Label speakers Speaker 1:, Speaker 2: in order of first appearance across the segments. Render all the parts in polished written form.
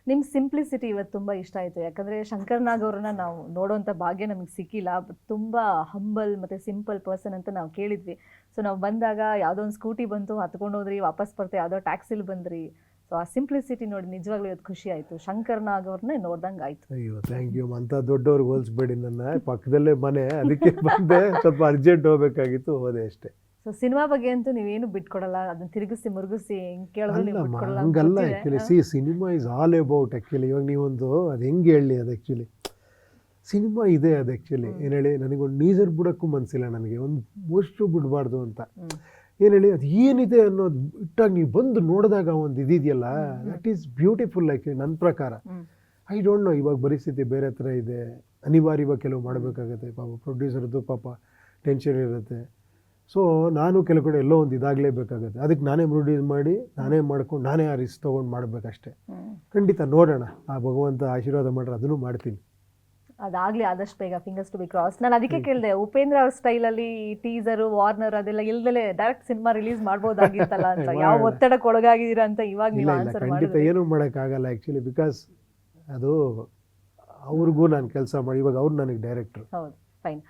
Speaker 1: ನಿಮ್ಮ ಸಿಂಪ್ಲಿಸಿಟಿ ಇವತ್ತು ತುಂಬ ಇಷ್ಟ ಆಯಿತು. ಯಾಕಂದರೆ ಶಂಕರ್ ನಾಗ್ ಅವ್ರನ್ನ ನಾವು ನೋಡೋವಂಥ ಭಾಗ್ಯ ನಮಗೆ ಸಿಕ್ಕಿಲ್ಲ. ಬಟ್ ತುಂಬ ಹಂಬಲ್ ಮತ್ತು ಸಿಂಪಲ್ ಪರ್ಸನ್ ಅಂತ ನಾವು ಕೇಳಿದ್ವಿ. ಸೊ ನಾವು ಬಂದಾಗ ಯಾವುದೋ ಒಂದು ಸ್ಕೂಟಿ ಬಂತು, ಹತ್ಕೊಂಡು ಹೋದ್ರಿ, ವಾಪಸ್ ಬರ್ತೆ ಯಾವುದೋ ಟ್ಯಾಕ್ಸಿಲಿ ಬಂದ್ರಿ. ಸೊ ಆ ಸಿಂಪ್ಲಿಸಿಟಿ ನೋಡಿ ನಿಜವಾಗ್ಲೂ ಇವತ್ತು ಖುಷಿ ಆಯಿತು. ಶಂಕರ್ ನಾಗ್ ಅವ್ರನ್ನೇ ನೋಡ್ದಂಗೆ ಆಯಿತು.
Speaker 2: ಅಯ್ಯೋ ಥ್ಯಾಂಕ್ ಯು. ಅಂಥ ದೊಡ್ಡವ್ರಿಗೆ ಹೋಲಿಸ್ಬೇಡಿ, ನನ್ನ ಪಕ್ಕದಲ್ಲೇ ಮನೆ, ಅದಕ್ಕೆ ಬಂದೆ, ಸ್ವಲ್ಪ ಅರ್ಜೆಂಟ್ ಹೋಗ್ಬೇಕಾಗಿತ್ತು, ಹೋದೆ ಅಷ್ಟೇ.
Speaker 1: ಸೊ ಸಿನಿಮಾ ಬಗ್ಗೆ ಅಂತೂ ನೀವೇನು ಬಿಟ್ಕೊಡಲ್ಲ, ಅದನ್ನ ತಿರುಗಿಸಿ ಮುರುಗಿಸಿ ಹೆಂಗೆ ಕೇಳಿದ್ರು ನೀವು ಬಿಟ್ಕೊಡಲ್ಲ ಅಂತ
Speaker 2: ಹಂಗಲ್ಲ.
Speaker 1: ಗೊತ್ತಿದೆ.
Speaker 2: Actually cinema is all about actually. ಇವಾಗ ನೀವೊಂದು ಅದು ಹೆಂಗೆ ಹೇಳಿ, ಅದು ಆ್ಯಕ್ಚುಲಿ ಸಿನಿಮಾ ಇದೆ. ಅದು ಆ್ಯಕ್ಚುಲಿ ಏನು ಹೇಳಿ, ನನಗೊಂದು ನೀಸರ್ ಬಿಡೋಕ್ಕೂ ಮನಸ್ಸಿಲ್ಲ, ನನಗೆ ಒಂದು ಮೋಸ್ಟು ಬಿಡಬಾರ್ದು ಅಂತ. ಏನು ಹೇಳಿ, ಅದು ಏನಿದೆ ಅನ್ನೋದು ಇಟ್ಟಾಗ ನೀವು ಬಂದು ನೋಡಿದಾಗ ಒಂದು ಇದೆಯಲ್ಲ, ದಟ್ ಈಸ್ ಬ್ಯೂಟಿಫುಲ್ ಆ್ಯಕ್ಚುಲಿ ನನ್ನ ಪ್ರಕಾರ. ಐ ಡೋಂಟ್ ನೋ, ಇವಾಗ ಪರಿಸ್ಥಿತಿ ಬೇರೆ ಥರ ಇದೆ, ಅನಿವಾರ್ಯವಾಗಿ ಕೆಲವು ಮಾಡಬೇಕಾಗತ್ತೆ. ಪಾಪ ಪ್ರೊಡ್ಯೂಸರ್ದು ಪಾಪ ಟೆನ್ಷನ್ ಇರುತ್ತೆ. ಸೊ ನಾನು ಕೆಲವು ಕಡೆ ಎಲ್ಲೋ ಒಂದು ಇದಾಗಲೇಬೇಕಾಗತ್ತೆ. ಅದಕ್ಕೆ ನಾನೇ ಪ್ರೊಡ್ಯೂಸ್ ಮಾಡಿ, ನಾನೇ ಮಾಡ್ಕೊಂಡು, ನಾನೇ ಆ ರಿಸ್ಕ್ ತೊಗೊಂಡು ಮಾಡಬೇಕಷ್ಟೇ. ಖಂಡಿತ ನೋಡೋಣ, ಆ ಭಗವಂತ ಆಶೀರ್ವಾದ ಮಾಡ್ರೆ ಅದನ್ನು ಮಾಡ್ತೀನಿ.
Speaker 1: ಅದಾಗಲಿ ಆದಷ್ಟು ಬೇಗ, ಫಿಂಗರ್ಸ್ ಟು ಬಿ ಕ್ರಾಸ್. ನಾನು ಅದಕ್ಕೆ ಕೇಳಿದೆ, ಉಪೇಂದ್ರ ಅವ್ರ ಸ್ಟೈಲಲ್ಲಿ ಟೀಸರು, ವಾರ್ನರ್ ಅದೆಲ್ಲ ಇಲ್ದಲೇ ಡೈರೆಕ್ಟ್ ಸಿನಿಮಾ ರಿಲೀಸ್ ಮಾಡ್ಬೋದಾಗಿತ್ತಲ್ಲ ಅಂತ. ಯಾವ ಒತ್ತಡಕ್ಕೆ ಒಳಗಾಗಿದ್ದೀರಾ ಅಂತ ಇವಾಗ ನೀವು ಆನ್ಸರ್
Speaker 2: ಖಂಡಿತ
Speaker 1: ಮಾಡಿದ್ರೆ.
Speaker 2: ಏನೂ ಮಾಡೋಕ್ಕಾಗಲ್ಲ ಆ್ಯಕ್ಚುಲಿ, ಬಿಕಾಸ್ ಅದು ಅವ್ರಿಗೂ ನಾನು ಕೆಲಸ ಮಾಡಿ, ಇವಾಗ ಅವ್ರು ನನಗೆ ಡೈರೆಕ್ಟ್ರು.
Speaker 1: ಹೌದು, ಫೈನ್.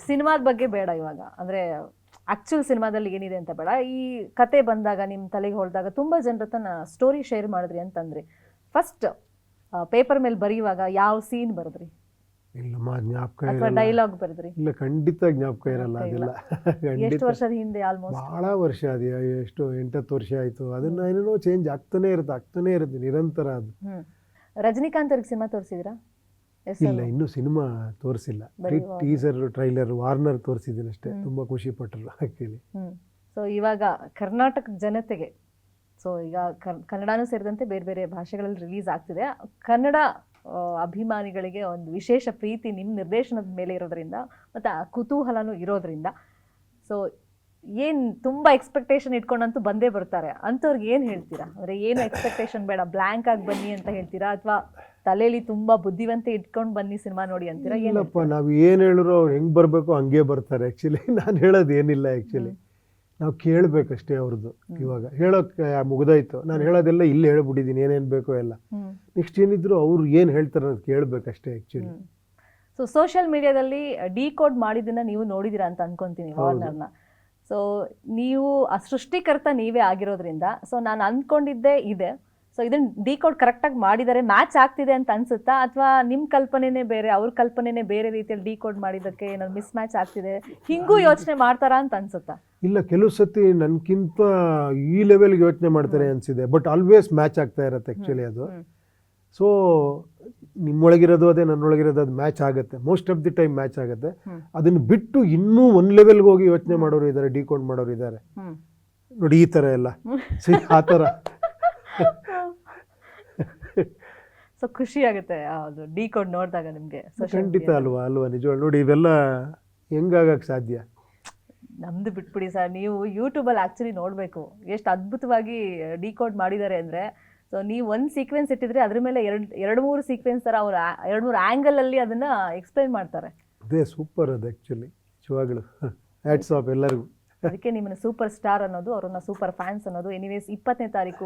Speaker 1: ಸಿನಿಮಾದ ಬಗ್ಗೆ ಬೇಡ ಇವಾಗ, ಅಂದರೆ ಆ್ಯಕ್ಚುಲ್ ಸಿನಿಮಾದಲ್ಲಿ ಏನಿದೆ ಅಂತ ಬೇಡ. ಈ ಕತೆ ಬಂದಾಗ ನಿಮ್ಮ ತಲೆಗೆ ಹೊಡೆದಾಗ ತುಂಬ ಜನರ ತನ್ನ ಸ್ಟೋರಿ ಶೇರ್ ಮಾಡಿದ್ರಿ ಅಂತಂದ್ರಿ. ಫಸ್ಟ್ ಪೇಪರ್ ಮೇಲೆ ಬರೆಯುವಾಗ ಯಾವ ಸೀನ್ ಬರೆದ್ರಿ?
Speaker 2: ಇಲ್ಲಮ್ಮ, ಜ್ಞಾಪಕ
Speaker 1: ಅಥವಾ
Speaker 2: ಇರಲ್ಲ.
Speaker 1: ಡೈಲಾಗ್ ಬರೆದ್ರಿ?
Speaker 2: ಇಲ್ಲ, ಖಂಡಿತ ಜ್ಞಾಪಕ ಇರಲ್ಲ ಅದೆಲ್ಲ.
Speaker 1: ಎಷ್ಟು
Speaker 2: ಖಂಡಿತ
Speaker 1: ವರ್ಷದ ಹಿಂದೆ? ಆಲ್ಮೋಸ್ಟ್
Speaker 2: ಭಾಳ ವರ್ಷ, ಅದು ಎಷ್ಟು 8-10 ವರ್ಷ ಆಯಿತು. ಅದನ್ನು ಏನೇನೋ ಚೇಂಜ್ ಆಗ್ತಾನೆ ಇರುತ್ತೆ ನಿರಂತರ. ಅದು
Speaker 1: ರಜನಿಕಾಂತ್ ಅವ್ರಿಗೆ ಸಿನಿಮಾ ತೋರಿಸಿದ್ರಾ?
Speaker 2: ಇಲ್ಲ, ಇನ್ನೂ ಸಿನಿಮಾ ತೋರಿಸಿಲ್ಲ. ಟೀಸರ್, ಟ್ರೈಲರ್, ವಾರ್ನರ್ ತೋರಿಸಿದ್ದೀನಿ ಅಷ್ಟೇ. ತುಂಬ ಖುಷಿ ಪಟ್ಟರು ಆ್ಯಕ್ಚುಲಿ.
Speaker 1: ಸೊ ಇವಾಗ ಕರ್ನಾಟಕ ಜನತೆಗೆ, ಸೊ ಈಗ ಕನ್ನಡನೂ ಸೇರಿದಂತೆ ಬೇರೆ ಬೇರೆ ಭಾಷೆಗಳಲ್ಲಿ ರಿಲೀಸ್ ಆಗ್ತಿದೆ. ಕನ್ನಡ ಅಭಿಮಾನಿಗಳಿಗೆ ಒಂದು ವಿಶೇಷ ಪ್ರೀತಿ ನಿಮ್ಮ ನಿರ್ದೇಶನದ ಮೇಲೆ ಇರೋದ್ರಿಂದ ಮತ್ತು ಆ ಕುತೂಹಲನೂ ಇರೋದ್ರಿಂದ, ಸೊ ಏನು ತುಂಬ ಎಕ್ಸ್ಪೆಕ್ಟೇಷನ್ ಇಟ್ಕೊಂಡಂತೂ ಬಂದೇ ಬರ್ತಾರೆ. ಅಂಥವ್ರಿಗೆ ಏನು ಹೇಳ್ತೀರಾ? ಅಂದರೆ ಏನು ಎಕ್ಸ್ಪೆಕ್ಟೇಷನ್ ಬೇಡ, ಬ್ಲ್ಯಾಂಕ್ ಆಗಿ ಬನ್ನಿ ಅಂತ ಹೇಳ್ತೀರಾ, ಅಥವಾ ತಲೆಯಲ್ಲಿ ತುಂಬ ಬುದ್ಧಿವಂತೆ ಇಟ್ಕೊಂಡು ಬನ್ನಿ ಸಿನಿಮಾ ನೋಡಿ ಅಂತೀರಾ?
Speaker 2: ಇಲ್ಲಪ್ಪ, ನಾವು ಏನು ಹೇಳಿದ್ರು ಅವ್ರು ಹೆಂಗೆ ಬರಬೇಕು ಹಂಗೆ ಬರ್ತಾರೆ ಆ್ಯಕ್ಚುಲಿ. ನಾನು ಹೇಳೋದು ಏನಿಲ್ಲ ಆ್ಯಕ್ಚುಲಿ, ನಾವು ಕೇಳಬೇಕಷ್ಟೇ ಅವ್ರದ್ದು. ಇವಾಗ ಹೇಳೋಕ್ಕೆ ಮುಗ್ದಾಯ್ತು, ನಾನು ಹೇಳೋದೆಲ್ಲ ಇಲ್ಲಿ ಹೇಳ್ಬಿಟ್ಟಿದ್ದೀನಿ, ಏನೇನು ಬೇಕೋ ಎಲ್ಲ. ನೆಕ್ಸ್ಟ್ ಏನಿದ್ರು ಅವ್ರು ಏನು ಹೇಳ್ತಾರೆ ಅನ್ನೋದು ಕೇಳಬೇಕಷ್ಟೇ ಆ್ಯಕ್ಚುಲಿ.
Speaker 1: ಸೊ ಸೋಷಿಯಲ್ ಮೀಡಿಯಾದಲ್ಲಿ ಡಿಕೋಡ್ ಮಾಡಿದ್ದನ್ನ ನೀವು ನೋಡಿದ್ದೀರಾ ಅಂತ ಅನ್ಕೊಂತೀನಿ ವಾರ್ನರ್ನ. ಸೊ ನೀವು ಆ ಸೃಷ್ಟಿಕರ್ತ ನೀವೇ ಆಗಿರೋದ್ರಿಂದ, ಸೊ ನಾನು ಅಂದ್ಕೊಂಡಿದ್ದೇ ಇದೆ, ಸೊ ಇದನ್ನ ಡಿಕೋಡ್ ಕರೆಕ್ಟಾಗಿ ಮಾಡಿದರೆ ಮ್ಯಾಚ್ ಆಗ್ತಿದೆ ಅಂತ ಅನ್ಸುತ್ತಾ, ಅಥವಾ ನಿಮ್ಮ ಕಲ್ಪನೆನೇ ಬೇರೆ, ಅವ್ರ ಕಲ್ಪನೆನೇ ಬೇರೆ ರೀತಿಯಲ್ಲಿ ಡಿಕೋಡ್ ಮಾಡಿದ್ದಕ್ಕೆ ಏನಾದ್ರು ಮಿಸ್ ಮ್ಯಾಚ್ ಆಗ್ತಿದೆ, ಹಿಂಗೂ ಯೋಚನೆ ಮಾಡ್ತಾರಾ ಅಂತ ಅನ್ಸುತ್ತಾ?
Speaker 2: ಇಲ್ಲ, ಕೆಲವು ಸತಿ ನನಗಿಂತ ಈ ಲೆವೆಲ್ಗೆ ಯೋಚನೆ ಮಾಡ್ತಾರೆ ಅನಿಸಿದೆ. ಬಟ್ ಆಲ್ವೇಸ್ ಮ್ಯಾಚ್ ಆಗ್ತಾ ಇರತ್ತೆ ಆ್ಯಕ್ಚುಲಿ ಅದು. ಸೊ ನಿಮ್ಮೊಳಗಿರೋದು ಅದೇ, ನನ್ನೊಳಗಿರೋದು ಅದು ಮ್ಯಾಚ್ ಆಗುತ್ತೆ. Most of the time match ಆಗುತ್ತೆ. ಅದನ್ನು ಬಿಟ್ಟು ಇನ್ನೂ ಒಂದು ಲೆವೆಲ್ಗೆ ಹೋಗಿ ಯೋಚನೆ ಮಾಡೋರು ಇದ್ದಾರೆ, ಡಿಕೋಡ್ ಮಾಡೋರು ಇದ್ದಾರೆ ನೋಡಿ, ಈ ಥರ ಎಲ್ಲ. ಆ ಥರ
Speaker 1: ಸೊ ಖುಷಿ ಆಗುತ್ತೆ ಅದು ಡಿಕೋಡ್ ನೋಡಿದಾಗ ನಿಮಗೆ.
Speaker 2: ಖಂಡಿತ ಅಲ್ವಾ ನಿಜವಾಗ್ಲೂ ನೋಡಿ, ಇವೆಲ್ಲ ಹೆಂಗಾಗಕ್ಕೆ ಸಾಧ್ಯ?
Speaker 1: ನಮ್ದು ಬಿಟ್ಬಿಡಿ ಸರ್, ನೀವು ಯೂಟ್ಯೂಬಲ್ಲಿ ಆ್ಯಕ್ಚುಲಿ ನೋಡಬೇಕು ಎಷ್ಟು ಅದ್ಭುತವಾಗಿ ಡಿಕೋಡ್ ಮಾಡಿದ್ದಾರೆ ಅಂದರೆ. ಸೊ ನೀವು ಒಂದು ಸೀಕ್ವೆನ್ಸ್ ಇಟ್ಟಿದ್ರೆ ಅದ್ರ ಮೇಲೆ ಎರಡು ಮೂರು ಸೀಕ್ವೆನ್ಸ್ ಥರ ಅವ್ರು 2-3 ಆ್ಯಂಗಲಲ್ಲಿ ಅದನ್ನು ಎಕ್ಸ್ಪ್ಲೈನ್ ಮಾಡ್ತಾರೆ.
Speaker 2: ಅದೇ ಸೂಪರ್ ಅದು ಆ್ಯಕ್ಚುಲಿ, ನಿಜವಾಗ್ಲೂ ಹ್ಯಾಟ್ಸ್ ಆಫ್ ಎಲ್ಲರಿಗೂ.
Speaker 1: ಅದಕ್ಕೆ ನಿಮ್ಮನ್ನು ಸೂಪರ್ ಸ್ಟಾರ್ ಅನ್ನೋದು, ಅವ್ರನ್ನ ಸೂಪರ್ ಫ್ಯಾನ್ಸ್ ಅನ್ನೋದು. ಎನಿವೇಸ್ 20ನೇ ತಾರೀಕು